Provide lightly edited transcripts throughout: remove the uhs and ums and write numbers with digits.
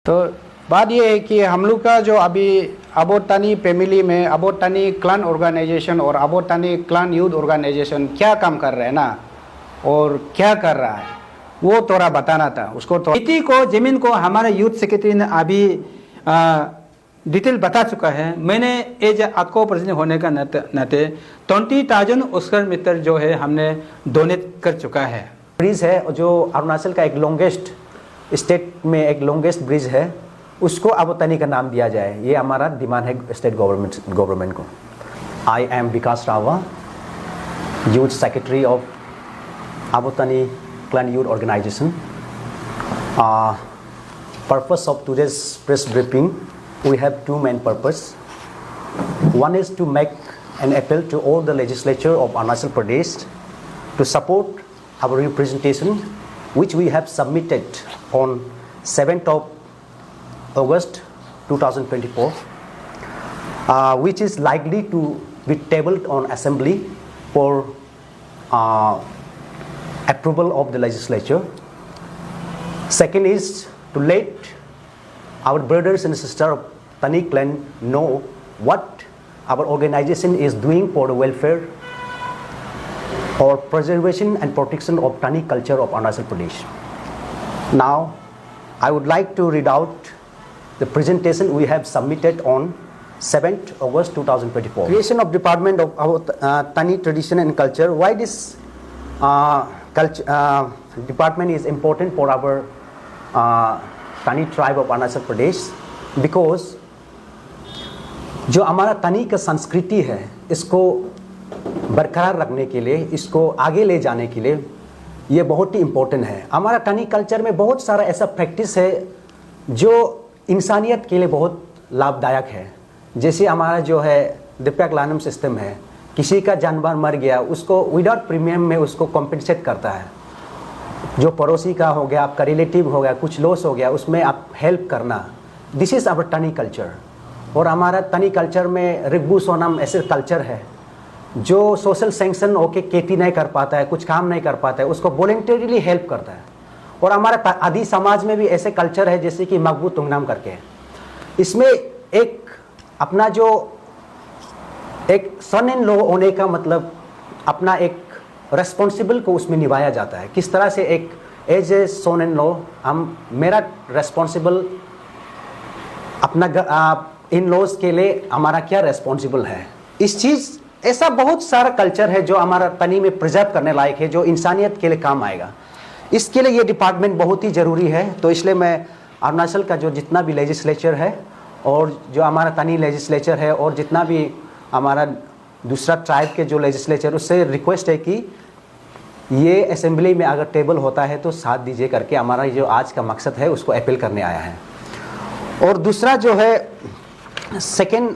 तो बात ये है कि हम लोग का जो अभी अबोटानी फैमिली में अबोटानी क्लान ऑर्गेनाइजेशन और अबोटानी क्लान यूथ ऑर्गेनाइजेशन क्या काम कर रहे हैं ना और क्या कर रहा है वो थोड़ा बताना था उसको। तो नीति को जमीन को हमारे यूथ सेक्रेटरी ने अभी डिटेल बता चुका है। मैंने एज आपको प्रेसिडेंट होने का नाते 20,000 ऑस्कर मीटर जो है हमने डोनेट कर चुका है। ब्रिज है जो अरुणाचल का एक लॉन्गेस्ट स्टेट में एक लॉन्गेस्ट ब्रिज है, उसको अबोटानी का नाम दिया जाए, ये हमारा डिमांड है स्टेट गवर्नमेंट को। I am Vikas Rava, youth secretary of Abotani clan youth organisation. Purpose of today's press briefing, we have two main purpose. One is to make an appeal to all the legislature of Arunachal Pradesh to support our representation, which we have submitted on 7th of August 2024, which is likely to be tabled on assembly for approval of the legislature. Second is to let our brothers and sisters of Tani clan know what our organization is doing for the welfare or preservation and protection of Tani culture of Arunachal Pradesh. Now, I would like to read out the presentation we have submitted on 7th August 2024. Creation of Department of Tani Tradition and Culture. Why this department is important for our Tani tribe of Arunachal Pradesh? Because जो हमारा तनी का संस्कृति है इसको बरकरार रखने के लिए, इसको आगे ले जाने के लिए ये बहुत ही इम्पोर्टेंट है। हमारा तनी कल्चर में बहुत सारा ऐसा प्रैक्टिस है जो इंसानियत के लिए बहुत लाभदायक है। जैसे हमारा जो है दिप्या क्लानम सिस्टम है, किसी का जानवर मर गया उसको विदाउट प्रीमियम में उसको कॉम्पेंसेट करता है। जो पड़ोसी का हो गया, आपका रिलेटिव हो गया, कुछ लॉस हो गया, उसमें आप हेल्प करना, दिस इज़ आवर तनी कल्चर। और हमारा तनी कल्चर में रिग्बू सोनम ऐसे कल्चर है जो सोशल सैंक्शन होके खेती नहीं कर पाता है, कुछ काम नहीं कर पाता है, उसको वॉलेंटरीली हेल्प करता है। और हमारा आदि समाज में भी ऐसे कल्चर है जैसे कि मकबू तुंगनाम करके, इसमें एक अपना जो एक सन इन लॉ होने का मतलब अपना एक रेस्पॉन्सिबल को उसमें निभाया जाता है। किस तरह से एक as a sun in law हम मेरा रेस्पॉन्सिबल अपना इन लॉज के लिए हमारा क्या रेस्पॉन्सिबल है, इस चीज़ ऐसा बहुत सारा कल्चर है जो हमारा तनी में प्रिजर्व करने लायक है, जो इंसानियत के लिए काम आएगा। इसके लिए ये डिपार्टमेंट बहुत ही ज़रूरी है। तो इसलिए मैं अरुणाचल का जो जितना भी लेजिस्लेचर है और जो हमारा तनी लेजिस्लेचर है और जितना भी हमारा दूसरा ट्राइब के जो लेजिस्लेचर, उससे रिक्वेस्ट है कि ये असेंबली में अगर टेबल होता है तो साथ दीजिए करके हमारा जो आज का मकसद है उसको अपील करने आया है। और दूसरा जो है सेकेंड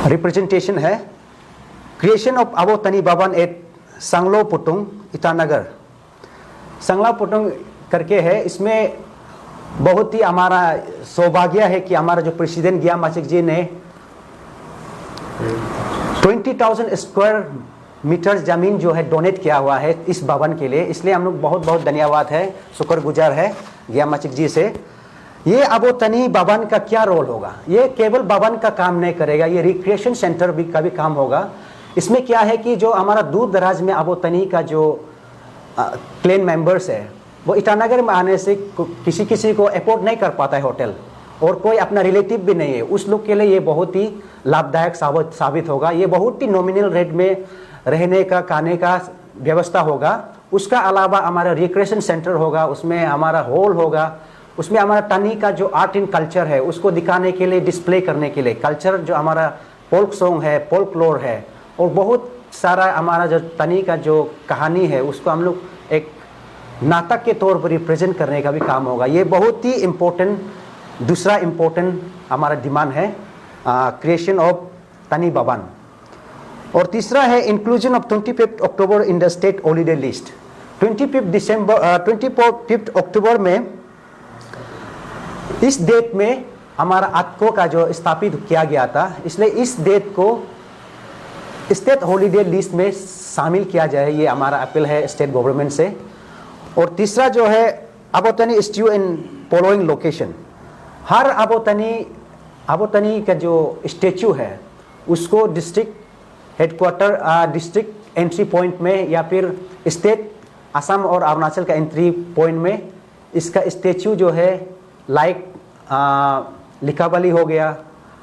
रिप्रेजेंटेशन है क्रिएशन ऑफ अबोटानी भवन एट संगलो पुटुंग ईटानगर। संगला पुटुंग करके है, इसमें बहुत ही हमारा सौभाग्य है कि हमारा जो प्रेसिडेंट गिया माचिक जी ने 20,000 स्क्वायर मीटर ज़मीन जो है डोनेट किया हुआ है इस भवन के लिए। इसलिए हम लोग बहुत बहुत धन्यवाद है, शुक्रगुजार है गिया माचिक जी से। ये अबोटानी भवन का क्या रोल होगा, ये केवल भवन का काम नहीं करेगा, ये रिक्रिएशन सेंटर भी का भी काम होगा। इसमें क्या है कि जो हमारा दूर दराज में अबोटानी का जो क्लेन मेंबर्स है वो ईटानगर में आने से किसी को अफोर्ड नहीं कर पाता है होटल, और कोई अपना रिलेटिव भी नहीं है, उस लोग के लिए ये बहुत ही लाभदायक साबित होगा। ये बहुत ही नॉमिनल रेट में रहने का, खाने का व्यवस्था होगा। उसका अलावा हमारा रिक्रिएशन सेंटर होगा, उसमें हमारा हॉल होगा, उसमें हमारा तनी का जो आर्ट एंड कल्चर है उसको दिखाने के लिए, डिस्प्ले करने के लिए, कल्चर जो हमारा फोल्क सॉन्ग है, फोल्क लोर है, और बहुत सारा हमारा जो तनी का जो कहानी है उसको हम लोग एक नाटक के तौर पर रिप्रेजेंट करने का भी काम होगा। ये बहुत ही इम्पोर्टेंट दूसरा इम्पोर्टेंट हमारा डिमांड है क्रिएशन ऑफ तनी भवन। और तीसरा है inclusion of 25 October in the state holiday list. 25 अक्टूबर में इस डेट में हमारा आतको का जो स्थापित किया गया था, इसलिए इस डेट को स्टेट हॉलीडे लिस्ट में शामिल किया जाए, ये हमारा अपील है स्टेट गवर्नमेंट से। और तीसरा जो है अबोतनी स्टू इन फॉलोइंग लोकेशन। हर अबोतनी का जो स्टेचू है उसको district headquarter, district entry point में या फिर स्टेट असम और अरुणाचल का एंट्री पॉइंट में इसका स्टेचू जो है लाइक लिखावली हो गया,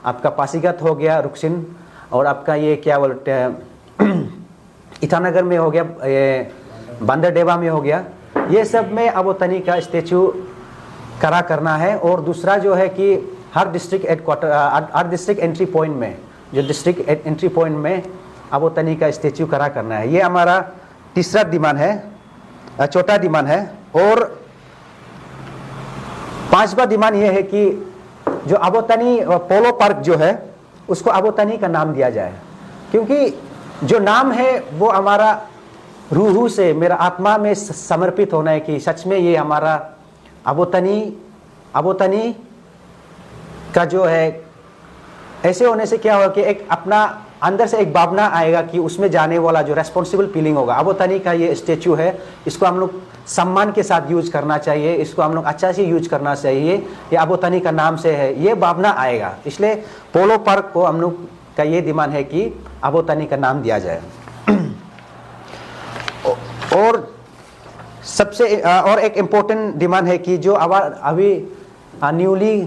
आपका पासीघाट हो गया रुकसिन, और आपका ये क्या बोलते हैं ईटानगर में हो गया, ये बंदरदेवा में हो गया, ये सब में अबोतनी का स्टेचू खड़ा करना है। और दूसरा जो है कि हर डिस्ट्रिक्ट हेडक्वार्टर, हर डिस्ट्रिक्ट एंट्री पॉइंट में, जो डिस्ट्रिक्ट एंट्री पॉइंट में अबोतनी का स्टेचू खड़ा करना है। ये हमारा तीसरा डिमांड है, चौथा डिमांड है। और पांचवा डिमांड ये है कि जो अबोतनी पोलो पार्क जो है उसको अबोतनी का नाम दिया जाए, क्योंकि जो नाम है वो हमारा रूह से, मेरा आत्मा में समर्पित होना है कि सच में ये हमारा अबोतनी का जो है, ऐसे होने से क्या होगा कि एक अपना अंदर से एक भावना आएगा कि उसमें जाने वाला जो रेस्पॉन्सिबल फीलिंग होगा। अबोतनी का ये स्टेचू है, इसको हम लोग सम्मान के साथ यूज करना चाहिए, इसको हम लोग अच्छा से यूज करना चाहिए, ये अबोतनी का नाम से है, ये भावना आएगा। इसलिए पोलो पार्क को हम लोग का ये डिमांड है कि अबोतनी का नाम दिया जाए। और सबसे और एक इम्पोर्टेंट डिमांड है कि जो अभी न्यूली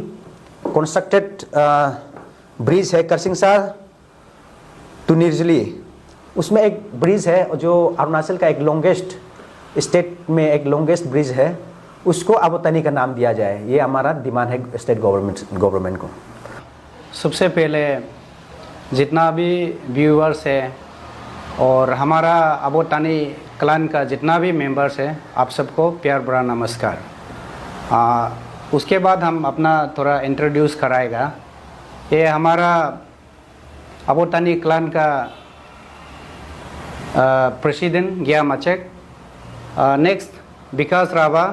कंस्ट्रक्टेड ब्रिज है करसिंगसा टू निर्जली, उसमें एक ब्रिज है जो अरुणाचल का एक लॉन्गेस्ट, स्टेट में एक लॉन्गेस्ट ब्रिज है, उसको अबोतनी का नाम दिया जाए। ये हमारा डिमांड है स्टेट गवर्नमेंट को। सबसे पहले जितना भी व्यूअर्स है और हमारा अबोतनी क्लान का जितना भी मेंबर्स है, आप सबको प्यार भरा नमस्कार। उसके बाद हम अपना थोड़ा इंट्रोड्यूस कराएगा। ये हमारा अबोतनी क्लान का president Gia Machek, next Vikas Rabha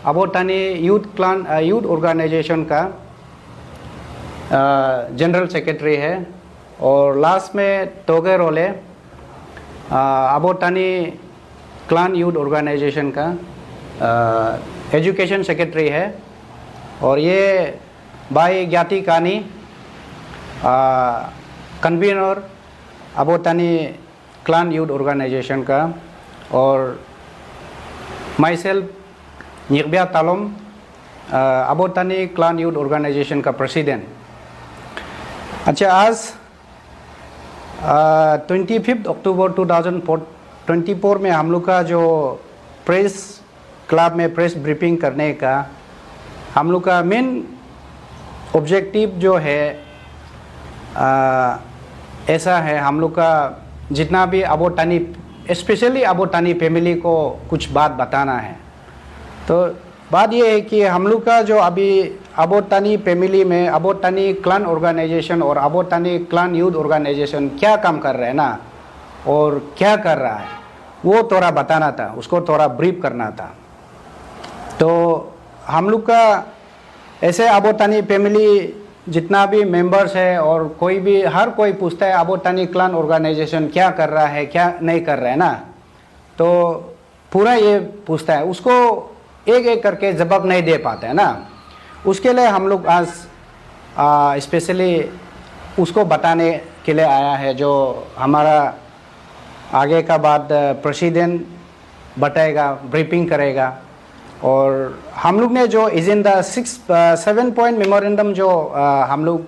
Abotani youth organisation का जनरल सेक्रेटरी है, और लास्ट में Toge Role Abotani clan youth organisation का एजुकेशन सेक्रेटरी है, और ये भाई Gyati Kani convener Abotani clan youth organisation का, और myself Nigbia Talom Abotani clan youth organisation का प्रेसिडेंट। अच्छा, आज 25 अक्टूबर 2024 में हम लोग का जो प्रेस क्लब में प्रेस ब्रीफिंग करने का हम लोग का मेन ऑब्जेक्टिव जो है ऐसा है, हम लोग का जितना भी अबोतनी, स्पेशली अबोतनी फैमिली को कुछ बात बताना है। तो बात ये है कि हम लोग का जो अभी अबोतनी फैमिली में अबोतनी क्लान ऑर्गेनाइजेशन और अबोतनी क्लान यूथ ऑर्गेनाइजेशन क्या काम कर रहे हैं ना, और क्या कर रहा है, वो थोड़ा बताना था, उसको थोड़ा ब्रीफ करना था। तो हम लोग का ऐसे अबोतनी फैमिली जितना भी मेंबर्स है, और कोई भी हर कोई पूछता है अबोतनी क्लान ऑर्गेनाइजेशन क्या कर रहा है, क्या नहीं कर रहा है ना, तो पूरा ये पूछता है, उसको एक एक करके जवाब नहीं दे पाते हैं ना। उसके लिए हम लोग आज स्पेशली उसको बताने के लिए आया है, जो हमारा आगे का बात प्रेसिडेंट बताएगा, ब्रीफिंग करेगा। और हम लोग ने जो एजेंडा 7 पॉइंट मेमोरेंडम जो हम लोग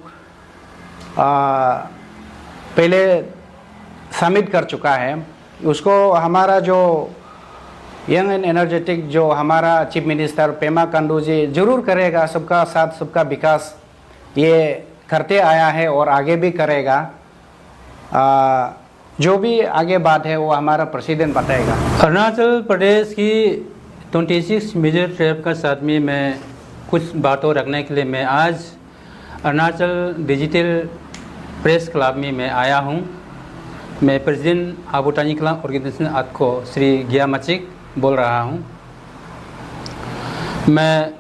पहले सबमिट कर चुका है, उसको हमारा जो यंग एंड एनर्जेटिक जो हमारा चीफ मिनिस्टर पेमा खांडू जी जरूर करेगा, सबका साथ सबका विकास ये करते आया है और आगे भी करेगा। जो भी आगे बात है वो हमारा प्रेसिडेंट बताएगा। अरुणाचल प्रदेश की 26 मेजर ट्रिप का साथ में मैं कुछ बातों रखने के लिए मैं आज अरुणाचल डिजिटल प्रेस क्लब में मैं आया हूँ। मैं प्रेसिडेंट अबोतनी क्लान ऑर्गेनाइजेशन आतको श्री गिया मचिक बोल रहा हूँ। मैं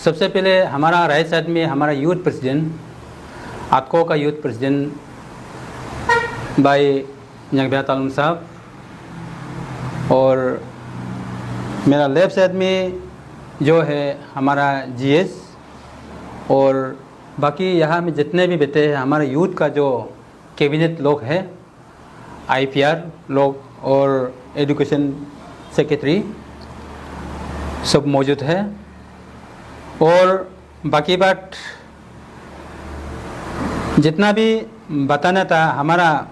सबसे पहले हमारा राइट साइड में हमारा यूथ प्रेसिडेंट आतको का यूथ प्रेसिडेंट भाई निगबिया तालोम साहब, और मेरा लेफ्ट साइड में जो है हमारा जीएस और बाकी यहाँ में जितने भी बैठे हैं हमारे यूथ का जो कैबिनेट लोग हैं, आईपीआर लोग और एजुकेशन सेक्रेटरी सब मौजूद है। और बाकी बात जितना भी बताना था, हमारा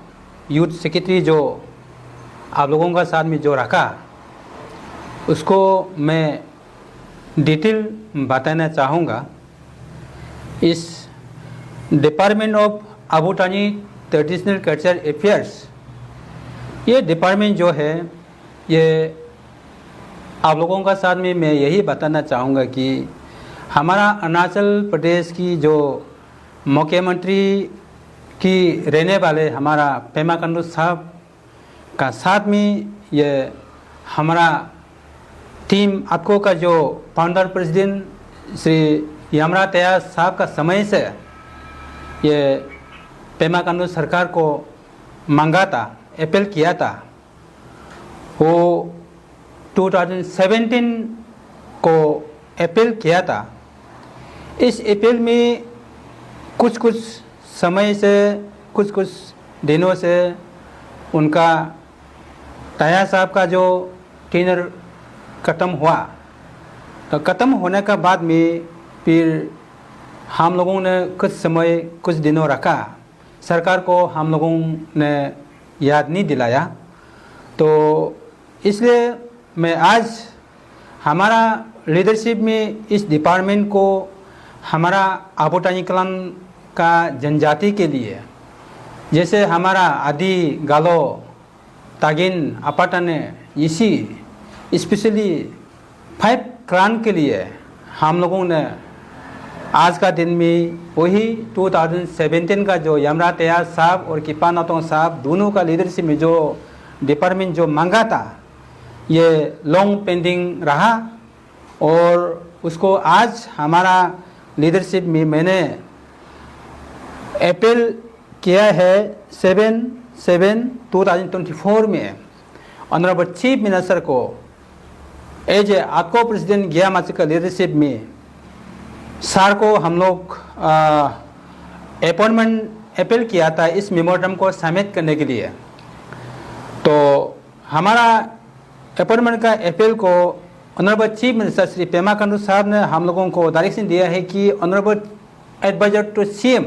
यूथ सेक्रेटरी जो आप लोगों का साथ में जो रखा उसको मैं डिटेल बताना चाहूँगा। इस department of Abotani traditional culture affairs, ये डिपार्टमेंट जो है ये आप लोगों का साथ में मैं यही बताना चाहूँगा कि हमारा अरुणाचल प्रदेश की जो मुख्यमंत्री की रहने वाले हमारा पेमा खांडू साहब का साथ में ये हमारा टीम आपको का जो फाउंडर प्रेसिडेंट श्री यमरा तयास साहब का समय से ये पेमा खांडू सरकार को मांगा था, अपील किया था। वो 2017 को अपील किया था। इस अपील में कुछ समय से कुछ दिनों से उनका तया साहब का जो टेनर ख़त्म हुआ, तो ख़त्म होने का बाद में फिर हम लोगों ने कुछ समय कुछ दिनों रखा, सरकार को हम लोगों ने याद नहीं दिलाया। तो इसलिए मैं आज हमारा लीडरशिप में इस डिपार्टमेंट को हमारा आबूटानी क्लान का जनजाति के लिए, जैसे हमारा आदि गालो तागिन अपाटाने इसी स्पेशली 5 क्लान के लिए हम लोगों ने आज का दिन में वही 2017 का जो यमरा तयास साहब और किपा नातोंग साहब दोनों का लीडरशिप में जो डिपार्टमेंट जो मांगा था, ये लॉन्ग पेंडिंग रहा और उसको आज हमारा लीडरशिप में मैंने अपील किया है 7/7/2024 में ऑनरेबल चीफ मिनिस्टर को एज ए आपको प्रेसिडेंट गया माची का लीडरशिप में सर को हम लोग अपॉइंटमेंट अपील किया था इस मेमोरेंडम को सबमिट करने के लिए। तो हमारा अपॉइंटमेंट का अपील को honourable chief minister Shri Pema Khandu साहब ने हम लोगों को डायरेक्शन दिया है कि honourable adviser to CM,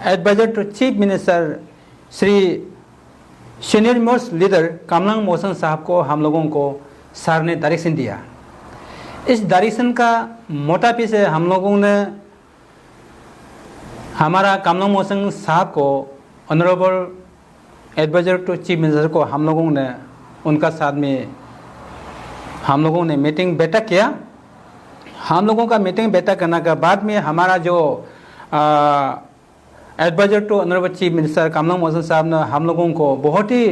adviser to chief minister Shri senior most leader Kamlung Mosang साहब को हम लोगों को सर ने डायरेक्शन दिया। इस डायरेक्शन का मोटा पीस है, हम लोगों ने हमारा कामलंग मोसन साहब को honourable adviser to chief minister को हम लोगों ने उनका साथ में हम लोगों ने मीटिंग बैठक किया। हम लोगों का मीटिंग बैठक करने के बाद में हमारा जो adviser to honourable chief minister Kamlung Mosang साहब ने हम लोगों को बहुत ही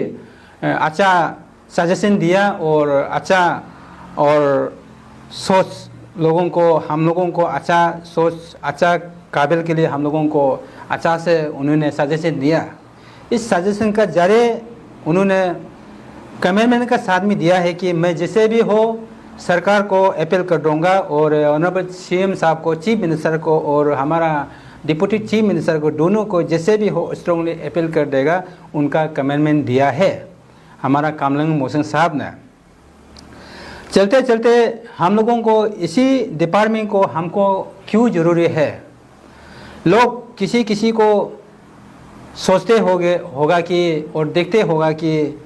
अच्छा सजेशन दिया और अच्छा और सोच लोगों को हम लोगों को अच्छा सोच अच्छा काबिल के लिए हम लोगों को अच्छा से उन्होंने सजेशन दिया। इस सजेशन का जारे उन्होंने कमिटमेंट का साथ में दिया है कि मैं जैसे भी हो सरकार को अपील कर दूंगा और ऑनरेबल सीएम साहब को, चीफ मिनिस्टर को और हमारा डिप्टी चीफ मिनिस्टर को दोनों को जैसे भी हो स्ट्रांगली अपील कर देगा। उनका कमिटमेंट दिया है हमारा कामलंग मोसन साहब ने। चलते चलते हम लोगों को इसी डिपार्टमेंट को हमको क्यों ज़रूरी है, लोग किसी को सोचते होगा कि और देखते होगा कि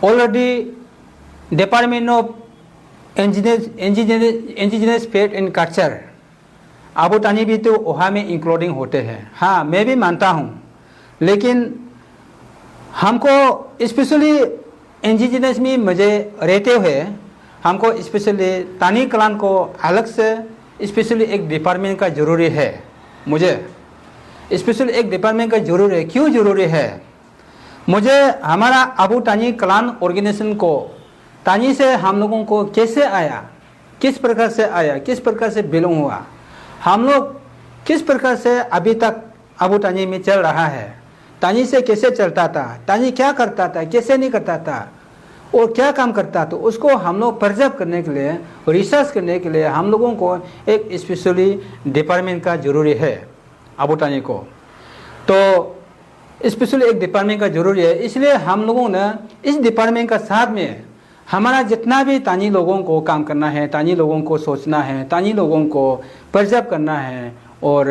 already department of indigenous faith and culture Abotani भी तो वहाँ में इंक्लूडिंग होते हैं। हाँ, मैं भी मानता हूँ, लेकिन हमको स्पेशली इंडिजिनस में मुझे रहते हुए हमको स्पेशली तानी क्लान को अलग से स्पेशली एक डिपार्टमेंट का ज़रूरी है। मुझे स्पेशली एक डिपार्टमेंट का ज़रूरी है। क्यों ज़रूरी है? मुझे हमारा आबूटानी क्लान ऑर्गेनाइजेशन को तानी से हम लोगों को कैसे आया, किस प्रकार से आया, किस प्रकार से बिलोंग हुआ, हम लोग किस प्रकार से अभी तक आबूटानी में चल रहा है, तानी से कैसे चलता था, तानी क्या करता था, कैसे नहीं करता था, और क्या काम करता है, तो उसको हम लोग प्रिजर्व करने के लिए, रिसर्च करने के लिए हम लोगों को एक स्पेशली डिपार्टमेंट का ज़रूरी है आबोटानी को। तो स्पेशली एक डिपार्टमेंट का ज़रूरी है, इसलिए हम लोगों ने इस डिपार्टमेंट का साथ में हमारा जितना भी तानी लोगों को काम करना है, तानी लोगों को सोचना है, तानी लोगों को प्रिजर्व करना है, और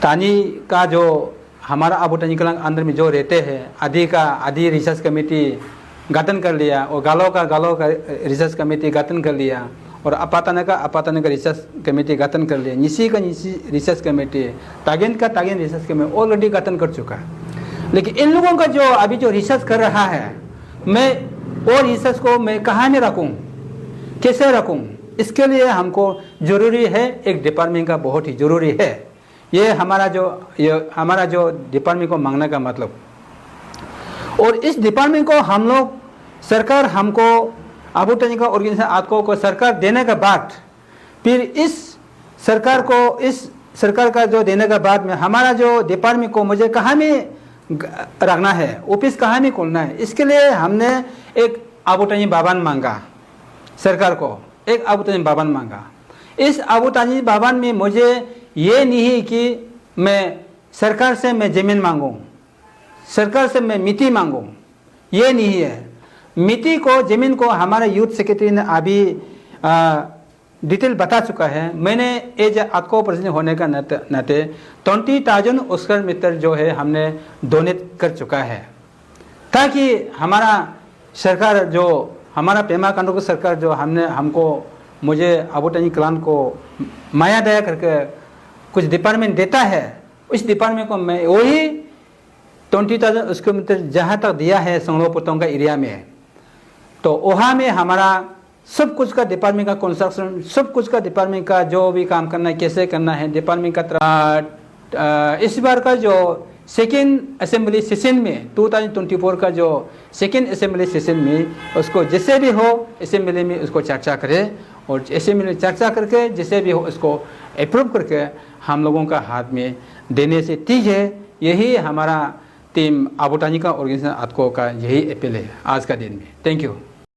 तानी का जो हमारा आबोटानी क्लान अंदर में जो रहते हैं, आदि रिसर्च कमेटी गठन कर लिया, और गालो का रिसर्च कमेटी गठन कर लिया, और अपाताना का रिसर्च कमेटी गठन कर लिया, निसी का निसी रिसर्च कमेटी, तागेन का तागेन रिसर्च कमेटी ऑलरेडी गठन कर चुका है। लेकिन इन लोगों का जो अभी जो रिसर्च कर रहा है, मैं और रिसर्च को मैं कहाँ में रखूँ, कैसे रखूँ, इसके लिए हमको ज़रूरी है एक डिपार्टमेंट का, बहुत ही ज़रूरी है। ये हमारा जो डिपार्टमेंट को मांगने का मतलब। और इस डिपार्टमेंट को हम लोग, सरकार हमको आबोटानी का ऑर्गेनाइजेशन आपको को सरकार देने के बाद, फिर इस सरकार का जो देने के बाद में हमारा जो डिपार्टमेंट को मुझे कहाँ में रखना है, ऑफिस कहाँ में खोलना है, इसके लिए हमने एक आबोटानी भवन मांगा सरकार को, एक आबोटानी भवन मांगा। इस आबोटानी भवन में मुझे ये नहीं है कि मैं सरकार से मैं ज़मीन मांगूँ, सरकार से मैं मिट्टी मांगूँ, ये नहीं है। मिट्टी को, ज़मीन को हमारा यूथ सेक्रेटरी ने अभी डिटेल बता चुका है। मैंने एज आपको प्रेसिडेंट होने का नाते 20,000 स्क्वायर मीटर जो है हमने डोनेट कर चुका है, ताकि हमारा सरकार जो हमारा पेमा खांडू की सरकार जो मुझे आबोटानी क्लान को माया दया करके कुछ डिपार्टमेंट देता है, उस डिपार्टमेंट को मैं वही 20,000 स्क्वायर मीटर जहाँ तक दिया है संगलो पुतों का एरिया में, तो वहाँ में हमारा सब कुछ का डिपार्टमेंट का कंस्ट्रक्शन, सब कुछ का डिपार्टमेंट का जो भी काम करना है, कैसे करना है, डिपार्टमेंट का इस बार का जो सेकेंड असेंबली सेशन में 2024 का जो सेकेंड असेंबली सेशन में उसको जैसे भी हो असेंबली में उसको चर्चा करें, और असेंबली में चर्चा करके जैसे भी हो उसको अप्रूव करके हम लोगों का हाथ में देने से ठीक है। यही हमारा टीम आबोटानी का ऑर्गेनाइजेशन आतको का यही अपील है आज का दिन में। Thank you.